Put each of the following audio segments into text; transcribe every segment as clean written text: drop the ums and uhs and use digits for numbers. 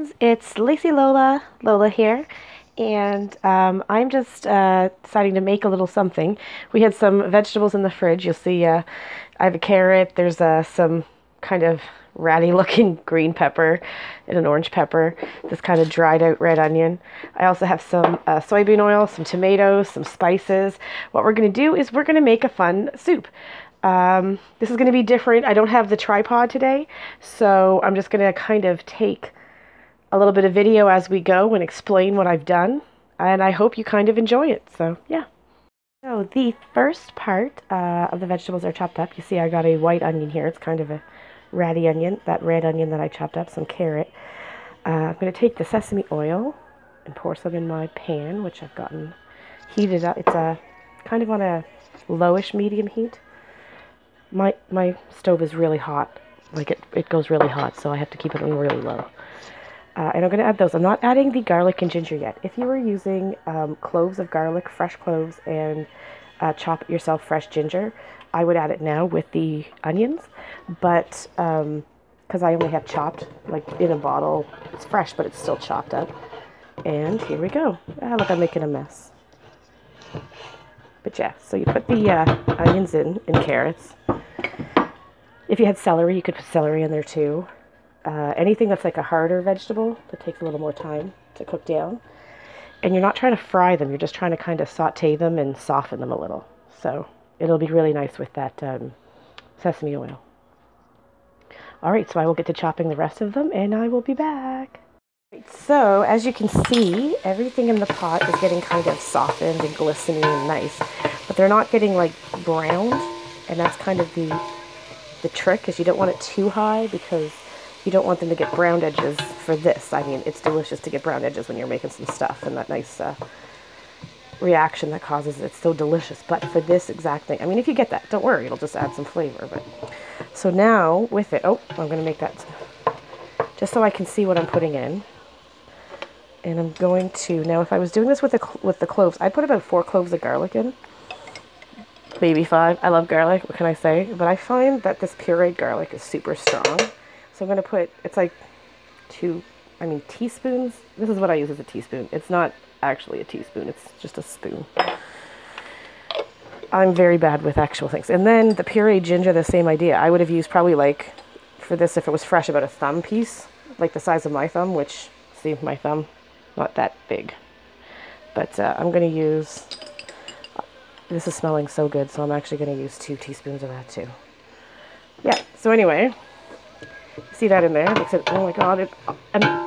friends, it's Lola here, and I'm just deciding to make a little something. We had some vegetables in the fridge. You'll see I have a carrot, there's some kind of ratty looking green pepper and an orange pepper, this kind of dried out red onion. I also have some soybean oil, some tomatoes, some spices. What we're going to do is we're going to make a fun soup. This is going to be different. I don't have the tripod today, so I'm just going to kind of take a little bit of video as we go and explain what I've done, and I hope you kind of enjoy it. So yeah. So the first part of the vegetables are chopped up. You see I got a white onion here. It's kind of a ratty onion, that red onion that I chopped up, some carrot. I'm going to take the sesame oil and pour some in my pan, which I've gotten heated up. It's kind of on a lowish medium heat. My stove is really hot, like it goes really hot, so I have to keep it on really low. And I'm going to add those. I'm not adding the garlic and ginger yet. If you were using cloves of garlic, fresh cloves, and chop yourself fresh ginger, I would add it now with the onions. But because I only have chopped, like in a bottle, it's fresh, but it's still chopped up. And here we go. Ah, look, I'm making a mess. But yeah, so you put the onions in and carrots. If you had celery, you could put celery in there too. Anything that's like a harder vegetable that takes a little more time to cook down. And you're not trying to fry them, you're just trying to kind of saute them and soften them a little. So it'll be really nice with that sesame oil. Alright, so I will get to chopping the rest of them and I will be back. So as you can see, everything in the pot is getting kind of softened and glistening and nice. But they're not getting like browned, and that's kind of the trick, is you don't want it too high because you don't want them to get brown edges for this. I mean, it's delicious to get brown edges when you're making some stuff, and that nice reaction that causes it's so delicious. But for this exact thing, I mean, if you get that, don't worry, it'll just add some flavor. But so now with it, oh, I'm going to make that just so I can see what I'm putting in. And I'm going to, now if I was doing this with the cloves, I'd put about 4 cloves of garlic in. Maybe 5. I love garlic, what can I say? But I find that this pureed garlic is super strong. So I'm going to put, it's like 2 teaspoons. This is what I use as a teaspoon. It's not actually a teaspoon, it's just a spoon. I'm very bad with actual things. And then the pureed ginger, the same idea. I would have used probably like, for this, if it was fresh, about a thumb piece, like the size of my thumb, which, see, my thumb, not that big. But I'm going to use, this is smelling so good, so I'm actually going to use 2 teaspoons of that too. Yeah, so anyway, see that in there? It makes it, oh my god, it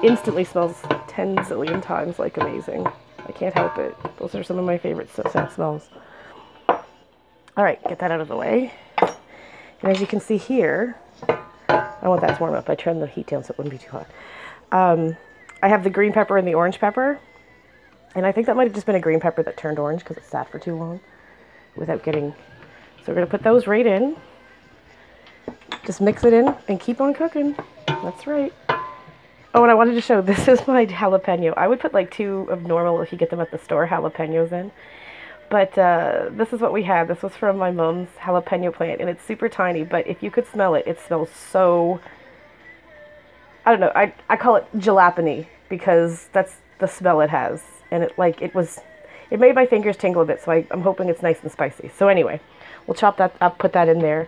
instantly smells 10 zillion times like amazing. I can't help it. Those are some of my favorite scent smells. Alright, get that out of the way. And as you can see here, I want that to warm up. I turned the heat down so it wouldn't be too hot. I have the green pepper and the orange pepper. And I think that might have just been a green pepper that turned orange because it sat for too long without getting... So we're going to put those right in. Just mix it in and keep on cooking. That's right. Oh, and I wanted to show, this is my jalapeno. I would put like 2 of normal, if you get them at the store, jalapenos in. But this is what we had. This was from my mom's jalapeno plant, and it's super tiny, but if you could smell it, it smells so... I don't know, I call it jalapeno because that's the smell it has. And it made my fingers tingle a bit, so I'm hoping it's nice and spicy. So anyway, we'll chop that up, put that in there.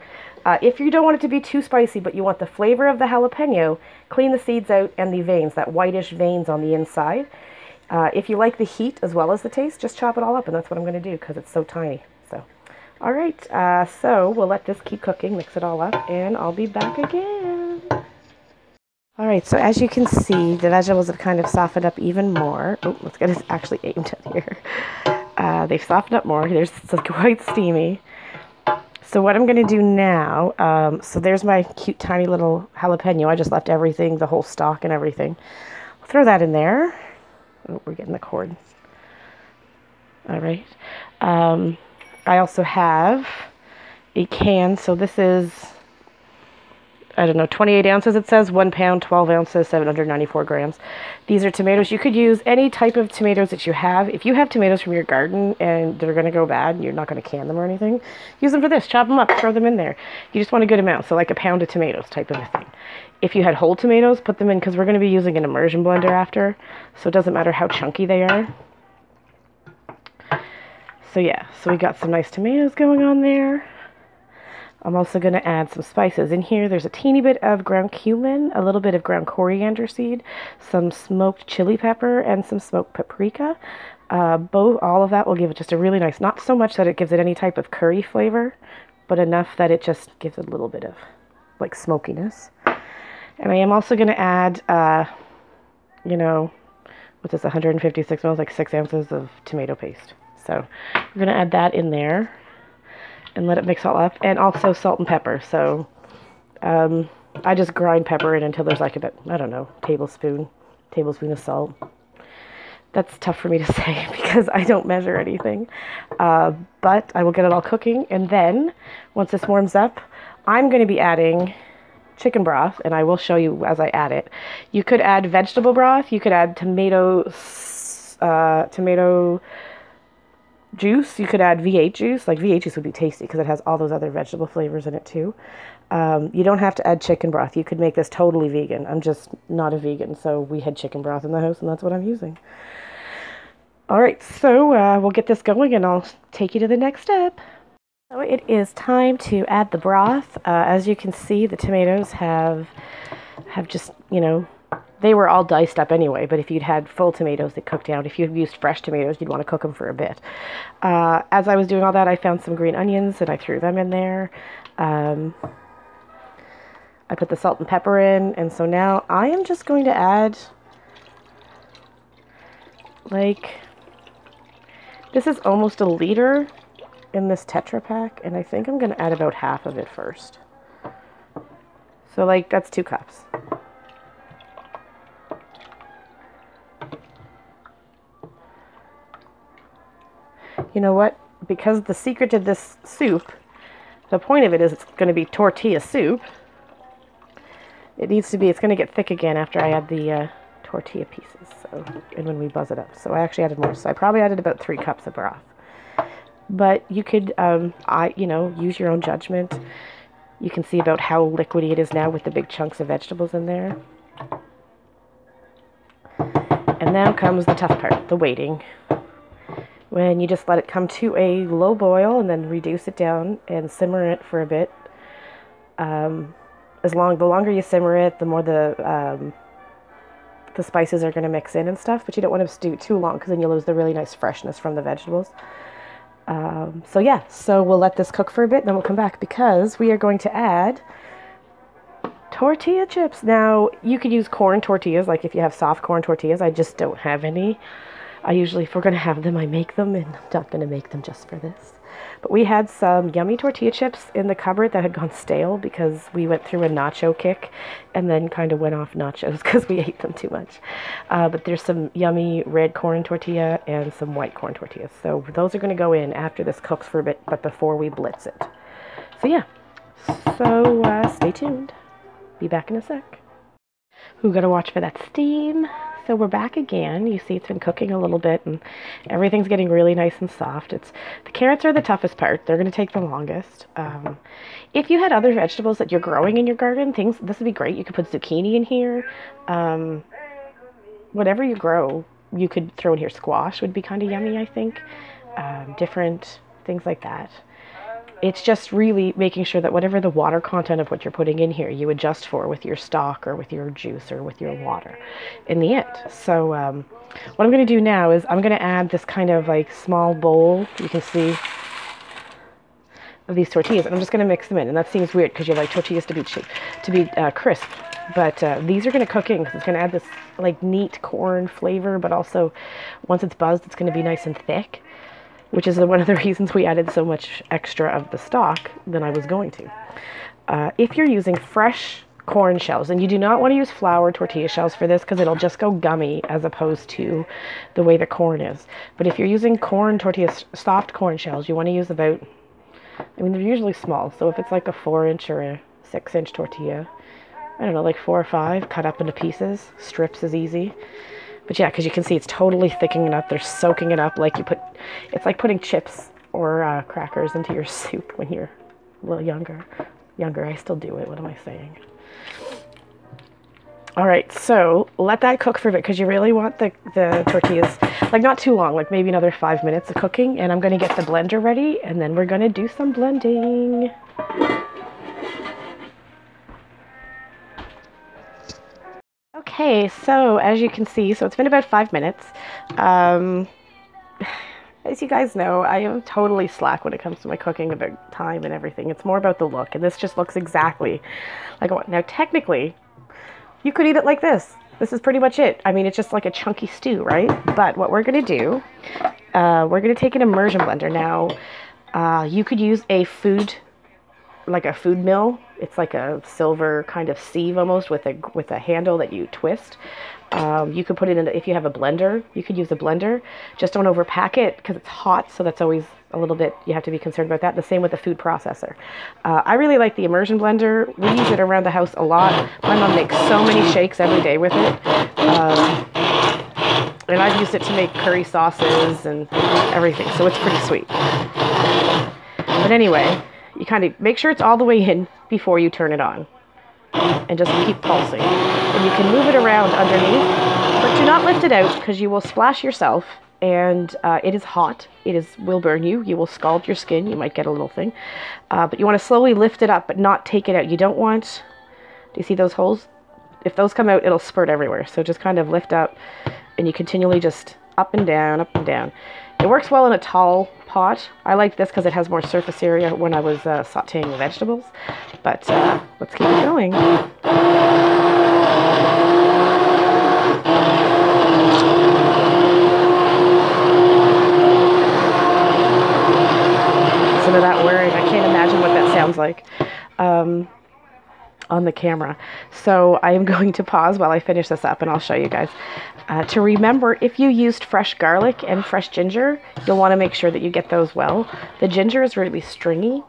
If you don't want it to be too spicy, but you want the flavor of the jalapeno, clean the seeds out and the veins, that whitish veins on the inside. If you like the heat as well as the taste, just chop it all up, and that's what I'm going to do because it's so tiny. So, all right, so we'll let this keep cooking, mix it all up, and I'll be back again. All right, so as you can see, the vegetables have kind of softened up even more. Oh, let's get it actually aimed at here. They've softened up more. It's quite steamy. So what I'm going to do now, so there's my cute tiny little jalapeno. I just left everything, the whole stalk and everything. I'll throw that in there. Oh, we're getting the cord. All right. I also have a can. So this is I don't know, 28 ounces it says, 1 pound, 12 ounces, 794 grams. These are tomatoes. You could use any type of tomatoes that you have. If you have tomatoes from your garden and they're going to go bad and you're not going to can them or anything, use them for this. Chop them up, throw them in there. You just want a good amount, so like a pound of tomatoes type of a thing. If you had whole tomatoes, put them in, because we're going to be using an immersion blender after, so it doesn't matter how chunky they are. So yeah, so we got some nice tomatoes going on there. I'm also going to add some spices. In here, there's a teeny bit of ground cumin, a little bit of ground coriander seed, some smoked chili pepper, and some smoked paprika. All of that will give it just a really nice, not so much that it gives it any type of curry flavor, but enough that it just gives it a little bit of, like, smokiness. And I am also going to add, you know, what's this, 156 mils, like 6 ounces of tomato paste. So we're going to add that in there and let it mix all up, and also salt and pepper. So I just grind pepper in until there's like about, I don't know, tablespoon of salt. That's tough for me to say because I don't measure anything, but I will get it all cooking, and then once this warms up, I'm going to be adding chicken broth, and I will show you as I add it. You could add vegetable broth, you could add tomato juice, you could add V8 juice. Like, V8 juice would be tasty because it has all those other vegetable flavors in it too. You don't have to add chicken broth. You could make this totally vegan. I'm just not a vegan, so we had chicken broth in the house and that's what I'm using. Alright, so we'll get this going and I'll take you to the next step. So it is time to add the broth. As you can see, the tomatoes have just, you know, they were all diced up anyway, but if you'd had full tomatoes that cooked down, if you'd used fresh tomatoes, you'd want to cook them for a bit. As I was doing all that, I found some green onions and I threw them in there. I put the salt and pepper in, and so now I am just going to add, like, this is almost a liter in this Tetra Pak, and I think I'm going to add about half of it first. So, like, that's 2 cups. You know what? Because the secret to this soup, the point of it is it's going to be tortilla soup. It needs to be, it's going to get thick again after I add the tortilla pieces, so, and when we buzz it up. So I actually added more, so I probably added about 3 cups of broth. But you could, you know, use your own judgment. You can see about how liquidy it is now with the big chunks of vegetables in there. And now comes the tough part, the waiting. When you just let it come to a low boil and then reduce it down and simmer it for a bit. The longer you simmer it, the more the spices are going to mix in and stuff, but you don't want to stew too long because then you lose the really nice freshness from the vegetables. So yeah, so we'll let this cook for a bit, then we'll come back because we are going to add tortilla chips. Now, you could use corn tortillas, like if you have soft corn tortillas. I just don't have any. I usually, if we're going to have them, I make them, and I'm not going to make them just for this. But we had some yummy tortilla chips in the cupboard that had gone stale because we went through a nacho kick and then kind of went off nachos because we ate them too much. But there's some yummy red corn tortilla and some white corn tortillas. So those are going to go in after this cooks for a bit, but before we blitz it. So yeah, so stay tuned. Be back in a sec. Who got to watch for that steam? So we're back again. You see it's been cooking a little bit and everything's getting really nice and soft. The carrots are the toughest part. They're going to take the longest. If you had other vegetables that you're growing in your garden, this would be great. You could put zucchini in here. Whatever you grow, you could throw in here. Squash would be kind of yummy, I think. Different things like that. It's just really making sure that whatever the water content of what you're putting in here, you adjust for with your stock or with your juice or with your water in the end. So what I'm going to do now is I'm going to add this kind of like small bowl, you can see, of these tortillas. And I'm just going to mix them in. And that seems weird because you like tortillas to be crisp. But these are going to cook in because it's going to add this like neat corn flavor. But also once it's buzzed, it's going to be nice and thick, which is one of the reasons we added so much extra of the stock than I was going to. If you're using fresh corn shells, and you do not want to use flour tortilla shells for this because it'll just go gummy as opposed to the way the corn is. But if you're using corn tortillas, soft corn shells, you want to use about, I mean, they're usually small, so if it's like a 4-inch or a 6-inch tortilla. I don't know, like 4 or 5, cut up into pieces. Strips is easy. But yeah, because you can see it's totally thickening up. They're soaking it up like it's like putting chips or crackers into your soup when you're a little younger. I still do it. What am I saying? All right, so let that cook for a bit because you really want the tortillas, like not too long, like maybe another 5 minutes of cooking. And I'm going to get the blender ready and then we're going to do some blending. Okay, so as you can see, so it's been about 5 minutes. As you guys know, I am totally slack when it comes to my cooking about time and everything. It's more about the look, and this just looks exactly like what. Now, technically, you could eat it like this. This is pretty much it. I mean, it's just like a chunky stew, right? But what we're going to do, we're going to take an immersion blender. Now, you could use a food mill. It's like a silver kind of sieve almost with a handle that you twist. You could put it in, if you have a blender, you could use a blender. Just don't overpack it because it's hot, so that's always a little bit, you have to be concerned about that. The same with the food processor. I really like the immersion blender. We use it around the house a lot. My mom makes so many shakes every day with it. And I've used it to make curry sauces and everything, so it's pretty sweet. But anyway, you kind of make sure it's all the way in before you turn it on. And just keep pulsing. And you can move it around underneath, but do not lift it out because you will splash yourself, and it is hot. Will burn you. You will scald your skin. You might get a little thing. But you want to slowly lift it up, but not take it out. You don't want, do you see those holes? If those come out, it'll spurt everywhere. So just kind of lift up, and you continually just up and down, up and down. It works well in a tall pot. I like this because it has more surface area when I was sauteing the vegetables. But let's keep it going. Listen to that whirring. I can't imagine what that sounds like on the camera. So I am going to pause while I finish this up and I'll show you guys. To remember, if you used fresh garlic and fresh ginger, you'll want to make sure that you get those well. The ginger is really stringy.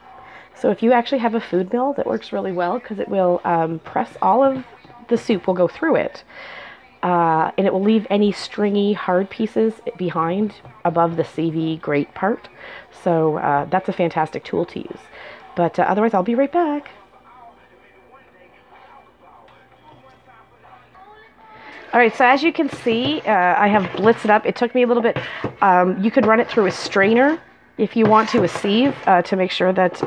So if you actually have a food mill, that works really well because it will press all of the soup, will go through it. And it will leave any stringy, hard pieces behind above the CV grate part. So that's a fantastic tool to use. But otherwise, I'll be right back. All right, so as you can see, I have blitzed it up. It took me a little bit. You could run it through a strainer if you want to, a sieve, to make sure that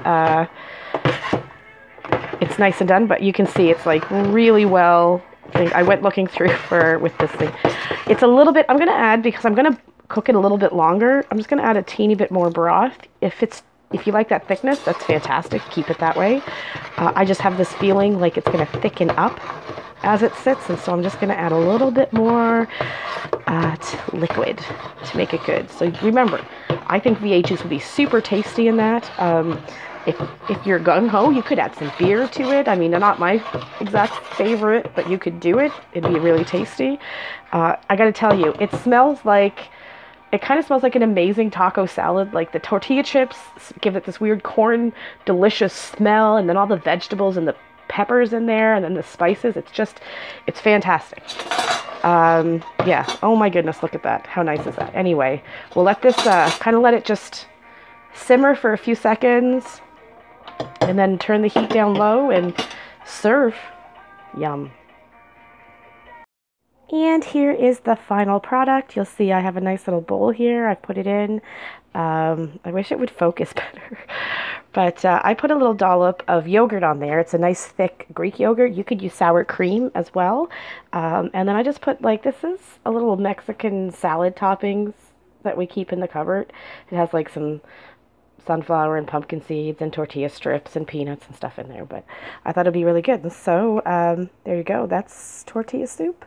it's nice and done. But you can see it's like really well. I went looking through with this thing. It's a little bit, I'm going to add, because I'm going to cook it a little bit longer, I'm just going to add a teeny bit more broth. If you like that thickness, that's fantastic. Keep it that way. I just have this feeling like it's going to thicken up as it sits, and so I'm just going to add a little bit more liquid to make it good. So remember, I think V8 juice would be super tasty in that. If you're gung-ho, you could add some beer to it. I mean, not my exact favorite, but you could do it. It'd be really tasty. I got to tell you, it kind of smells like an amazing taco salad. Like the tortilla chips give it this weird corn delicious smell, and then all the vegetables and the peppers in there, and then the spices. It's fantastic. Yeah. Oh my goodness, look at that. How nice is that? Anyway, we'll let this kind of let it just simmer for a few seconds, and then turn the heat down low and serve. Yum. And here is the final product. You'll see I have a nice little bowl here. I put it in. I wish it would focus better. But I put a little dollop of yogurt on there. It's a nice thick Greek yogurt. You could use sour cream as well. And then I just put, this is a little Mexican salad toppings that we keep in the cupboard. It has like some sunflower and pumpkin seeds and tortilla strips and peanuts and stuff in there. But I thought it'd be really good. And so there you go. That's tortilla soup.